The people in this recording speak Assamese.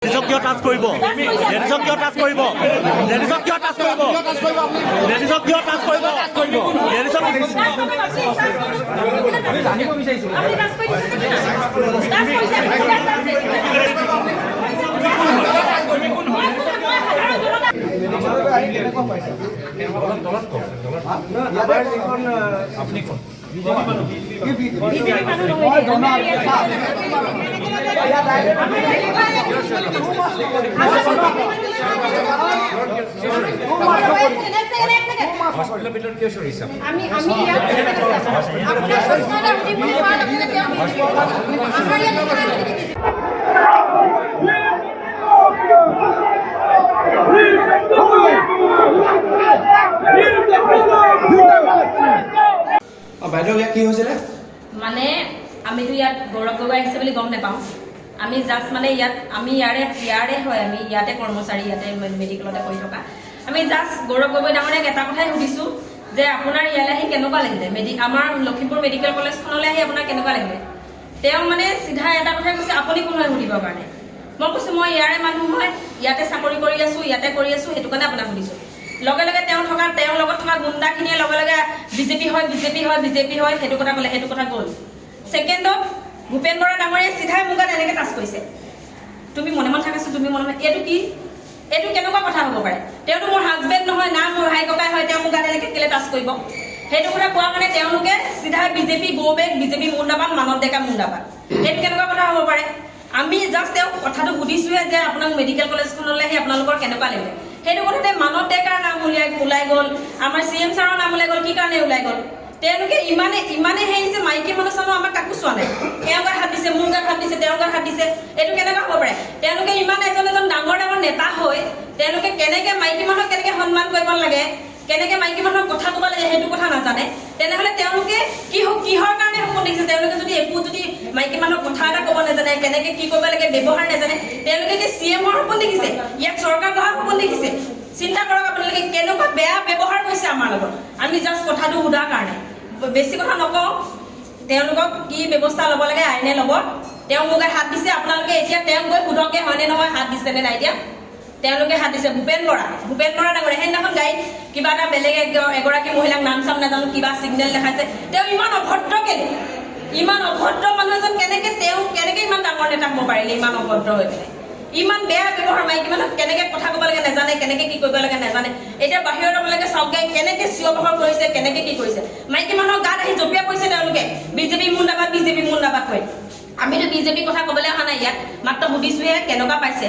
লেডিজক কিয় টাচ কৰিব লেডিজক কিয় টাচ কৰিব লেডিজক কিয় টাচ কৰিব লেডিজক কিয় টাচ কৰিব লেডিজক জানিব বিচাৰিছো আপুনি হস্পিটেলৰ ভিতৰত কিয় চৰিছা আমি বাইদেউ কি হৈছিলে মানে আমিতো ইয়াত গৌৰৱ গগৈ আহিছে বুলি গম নাপাওঁ আমি জাষ্ট মানে ইয়াত আমি ইয়াৰে হয় আমি ইয়াতে কৰ্মচাৰী ইয়াতে মেডিকেলতে কৰি থকা আমি জাষ্ট গৌৰৱ গগৈ ডাঙৰীয়াক এটা কথাই সুধিছোঁ যে আপোনাৰ ইয়ালৈ আহি কেনেকুৱা লাগিলে আমাৰ লখিমপুৰ মেডিকেল কলেজখনলৈ আহি আপোনাৰ কেনেকুৱা লাগিলে তেওঁ মানে চিধা এটা কথাই কৈছে আপুনি কোন হয় সুধিবৰ কাৰণে মই কৈছোঁ মই ইয়াৰে মানুহ হয় ইয়াতে চাকৰি কৰি আছোঁ ইয়াতে কৰি আছোঁ সেইটো কাৰণে আপোনাক সুধিছোঁ লগে লগে তেওঁৰ লগত থকা গুণ্ডাখিনিয়ে লগে লগে বিজেপি হয় সেইটো কথা ক'লে সেইটো কথা গ'ল ছেকেণ্ডত ভূপেন বৰা ডাঙৰীয়াই চিধাই মোক গাত এনেকৈ টাচ কৰিছে তুমি মনে মনে থাকাছো তুমি মনে মনে এইটো কি এইটো কেনেকুৱা কথা হ'ব পাৰে তেওঁতো মোৰ হাজবেণ্ড নহয় না মোৰ ভাই ককাই হয় তেওঁ মোক গাত এনেকৈ কেলে টাচ কৰিব সেইটো কথা কোৱা কাৰণে তেওঁলোকে চিধাই বিজেপি গৌবেগ বিজেপি মুণ্ডাবাদ মানৱ ডেকা মুণ্ডাবাদ এইটো কেনেকুৱা কথা হ'ব পাৰে আমি জাষ্ট তেওঁক কথাটো সুধিছোঁহে যে আপোনাক মেডিকেল কলেজখনলৈ আহি আপোনালোকৰ কেনেকুৱা লাগিলে সেইটো কথাতে মানৱ ডেকাৰ নাম ওলাই গ'ল আমাৰ CM ছাৰৰ নাম ওলাই গ'ল কি কাৰণে ওলাই গ'ল তেওঁলোকে ইমানে হেৰি যে মাইকী মানুহ চানো আমাক কাকো চোৱা নাই এওঁ গাত হাত দিছে মোৰ গাত হাত দিছে তেওঁৰ গাত হাত দিছে এইটো কেনেকুৱা হ'ব পাৰে তেওঁলোকে ইমান এজন ডাঙৰ নেতা হৈ তেওঁলোকে কেনেকৈ মাইকী মানুহক কেনেকৈ সন্মান কৰিব লাগে কেনেকৈ মাইকী মানুহক কথা ক'ব লাগে সেইটো কথা নাজানে তেনেহ'লে তেওঁলোকে কিহৰ কাৰণে সপোন দেখিছে তেওঁলোকে যদি একো যদি মাইকী মানুহক কথা এটা ক'ব নাজানে কেনেকৈ কি কৰিব লাগে ব্যৱহাৰ নাজানে তেওঁলোকে কি CMৰ সপোন দেখিছে ইয়াত চৰকাৰ গঢ়াৰ সপোন দেখিছে চিন্তা কৰক আপোনালোকে কেনেকুৱা বেয়া ব্যৱহাৰ কৰিছে আমাৰ লগত আমি জাষ্ট কথাটো সোধাৰ কাৰণে বেছি কথা নকওঁ তেওঁলোকক কি ব্যৱস্থা ল'ব লাগে আইনে ল'ব তেওঁ মোক হাত দিছে আপোনালোকে এতিয়া তেওঁক গৈ সোধকে হয়নে নহয় হাত দিছেনে নাই এতিয়া তেওঁলোকে হাত দিছে ভূপেন বৰা ডাঙৰীয়া সেইদিনাখন গাড়ীত কিবা এটা বেলেগ এগৰাকী মহিলাক নাম চাম নাজানো কিবা ছিগনেল দেখাইছে তেওঁ ইমান অভদ্ৰ কেলে ইমান অভদ্ৰ মানুহ এজন কেনেকৈ ইমান ডাঙৰ নেতা হ'ব পাৰিলে ইমান অভদ্ৰ হৈ পেলাই ইমান বেয়া ব্যৱহাৰ মাইকী মানুহক কেনেকৈ কথা ক'ব লাগে নাজানে কেনেকৈ কি কৰিব লাগে নাজানে এতিয়া বাহিৰত আপোনালোকে চাওক কেনেকৈ চিঞৰ বাখৰ কৰিছে কেনেকৈ কি কৰিছে মাইকী মানুহক গাত আহি জঁপিয়াই পৰিছে তেওঁলোকে বিজেপি মুণ্ডাবাদ কৈ আমিতো বিজেপিৰ কথা ক'বলৈ অহা নাই ইয়াত মাত্ৰ সুধিছোঁহে কেনেকুৱা পাইছে